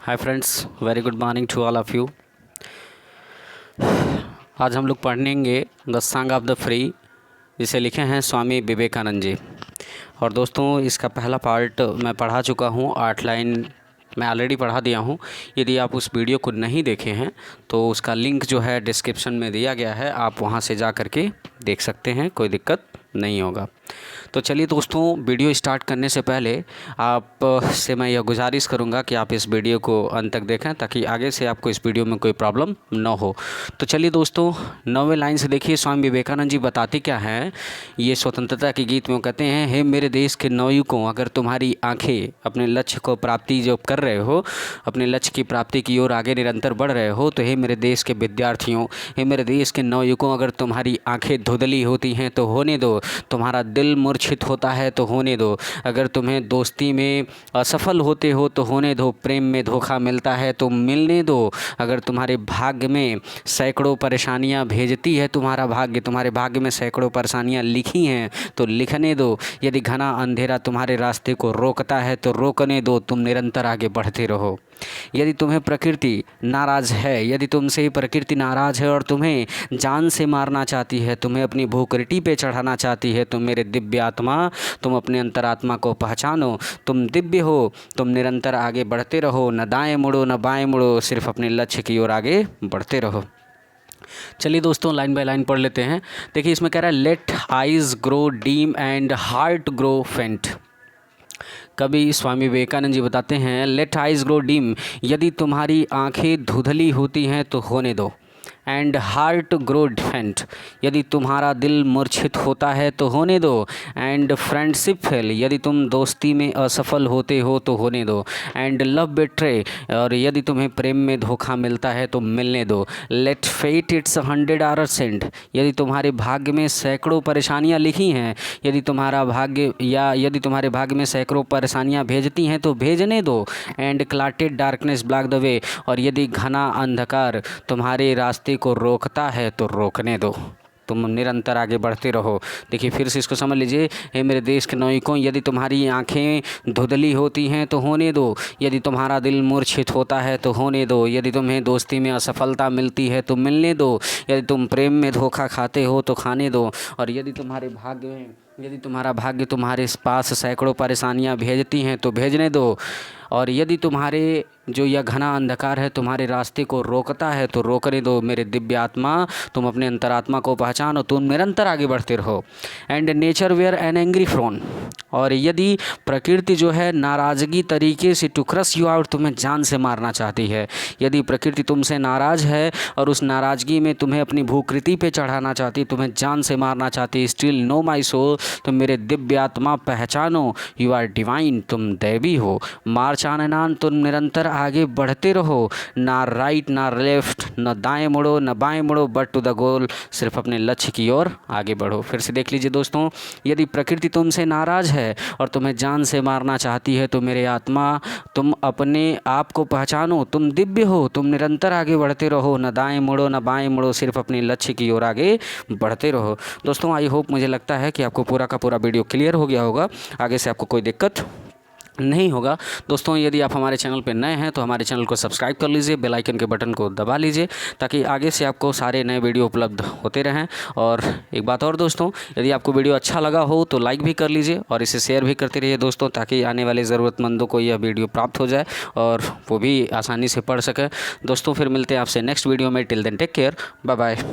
Hi friends, very good morning to all of you. आज हम लोग पढ़ेंगे the song of the free, जिसे लिखे हैं स्वामी विवेकानंद जी। और दोस्तों, इसका पहला पार्ट मैं पढ़ा चुका हूँ, 8 लाइन मैं ऑलरेडी पढ़ा दिया हूँ। यदि आप उस वीडियो को नहीं देखे हैं तो उसका लिंक जो है डिस्क्रिप्शन में दिया गया है, आप वहाँ से जा कर के देख सकते हैं, कोई दिक्कत नहीं होगा। तो चलिए दोस्तों, वीडियो स्टार्ट करने से पहले आप से मैं यह गुजारिश करूंगा कि आप इस वीडियो को अंत तक देखें, ताकि आगे से आपको इस वीडियो में कोई प्रॉब्लम ना हो। तो चलिए दोस्तों, 9वें लाइन से देखिए, स्वामी विवेकानंद जी बताते क्या हैं। ये स्वतंत्रता के गीत में वो कहते हैं, हे मेरे देश के नवयुवकों, अगर तुम्हारी आंखें अपने लक्ष्य को प्राप्ति जो कर रहे हो, अपने लक्ष्य की प्राप्ति की ओर आगे निरंतर बढ़ रहे हो, तो हे मेरे देश के विद्यार्थियों, हे मेरे देश के नवयुवकों, अगर तुम्हारी आंखें धुंधली होती हैं तो होने दो, तुम्हारा दिल मूर्छित होता है तो होने दो, अगर तुम्हें दोस्ती में असफल होते हो तो होने दो, प्रेम में धोखा मिलता है तो मिलने दो, अगर तुम्हारे भाग्य में सैकड़ों परेशानियां भेजती है तुम्हारा भाग्य, तुम्हारे भाग्य में सैकड़ों परेशानियां लिखी हैं तो लिखने दो, यदि घना अंधेरा तुम्हारे रास्ते को रोकता है तो रोकने दो, तुम निरंतर आगे बढ़ते रहो। यदि तुम्हें प्रकृति नाराज़ है, यदि तुमसे प्रकृति नाराज़ है और तुम्हें जान से मारना चाहती है, तुम्हें अपनी भूखरिटी पे चढ़ाना चाहती है, तो मेरे दिव्य आत्मा, तुम अपने अंतरात्मा को पहचानो, तुम दिव्य हो, तुम निरंतर आगे बढ़ते रहो, न दाएं मुड़ो न बाएं मुड़ो, सिर्फ अपने लक्ष्य की ओर आगे बढ़ते रहो। चलिए दोस्तों, लाइन बाय लाइन पढ़ लेते हैं। देखिए, इसमें कह रहा है, let eyes grow dim and heart grow faint. कभी स्वामी विवेकानंद जी बताते हैं, लेट आइज़ ग्रो डीम, यदि तुम्हारी आंखें धुंधली होती हैं तो होने दो, एंड हार्ट ग्रो फेंट, यदि तुम्हारा दिल मूर्छित होता है तो होने दो, एंड फ्रेंडशिप फेल, यदि तुम दोस्ती में असफल होते हो तो होने दो, एंड लव बिट्रे, और यदि तुम्हें प्रेम में धोखा मिलता है तो मिलने दो, let fate its 100 horrors send, यदि तुम्हारे भाग्य में सैकड़ों परेशानियां लिखी हैं, यदि तुम्हारा भाग्य या यदि तुम्हारे भाग्य में सैकड़ों परेशानियां भेजती हैं तो भेजने दो, and clotted darkness block the way, और यदि घना अंधकार तुम्हारे रास्ते को रोकता है तो रोकने दो, तुम निरंतर आगे बढ़ते रहो। देखिए, फिर से इसको समझ लीजिए, हे मेरे देश के नागरिकों, यदि तुम्हारी आंखें धुंधली होती हैं तो होने दो, यदि तुम्हारा दिल मूर्छित होता है तो होने दो, यदि तुम्हें दोस्ती में असफलता मिलती है तो मिलने दो, यदि तुम प्रेम में धोखा खाते हो तो खाने दो, और यदि तुम्हारा भाग्य तुम्हारे पास सैकड़ों परेशानियां भेजती हैं तो भेजने दो, और यदि तुम्हारे जो यह घना अंधकार है तुम्हारे रास्ते को रोकता है तो रोकने दो, मेरे दिव्य आत्मा, तुम अपने अंतरात्मा को पहचानो, तुम निरंतर आगे बढ़ते रहो। And nature wear an angry frown, और यदि प्रकृति जो है नाराज़गी तरीके से टू क्रश यू आउट, तुम्हें जान से मारना चाहती है, यदि प्रकृति तुमसे नाराज़ है और उस नाराज़गी में तुम्हें अपनी भूकृति पे चढ़ाना चाहती, तुम्हें जान से मारना चाहती, स्टिल नो माई सोल, तुम मेरे दिव्य आत्मा पहचानो, यू आर डिवाइन, तुम दैवी हो, मार्च ऑन एंड ऑन, तुम निरंतर आगे बढ़ते रहो, ना राइट ना लेफ्ट, न दाएं मुड़ो न बाएं मुड़ो, बट टू द गोल, सिर्फ अपने लक्ष्य की ओर आगे बढ़ो। फिर से देख लीजिए दोस्तों, यदि प्रकृति तुमसे नाराज़ है और तुम्हें जान से मारना चाहती है, तो मेरे आत्मा, तुम अपने आप को पहचानो, तुम दिव्य हो, तुम निरंतर आगे बढ़ते रहो, न दाएं मुड़ो न बाएं मुड़ो, सिर्फ अपने लक्ष्य की ओर आगे बढ़ते रहो। दोस्तों, आई होप, मुझे लगता है कि आपको पूरा का पूरा वीडियो क्लियर हो गया होगा, आगे से आपको कोई दिक्कत नहीं होगा। दोस्तों, यदि आप हमारे चैनल पर नए हैं तो हमारे चैनल को सब्सक्राइब कर लीजिए, बेल आइकन के बटन को दबा लीजिए, ताकि आगे से आपको सारे नए वीडियो उपलब्ध होते रहें। और एक बात और दोस्तों, यदि आपको वीडियो अच्छा लगा हो तो लाइक भी कर लीजिए और इसे शेयर भी करते रहिए दोस्तों, ताकि आने वाले ज़रूरतमंदों को यह वीडियो प्राप्त हो जाए और वो भी आसानी से पढ़ सकें। दोस्तों, फिर मिलते हैं आपसे नेक्स्ट वीडियो में। Till then take care, bye bye.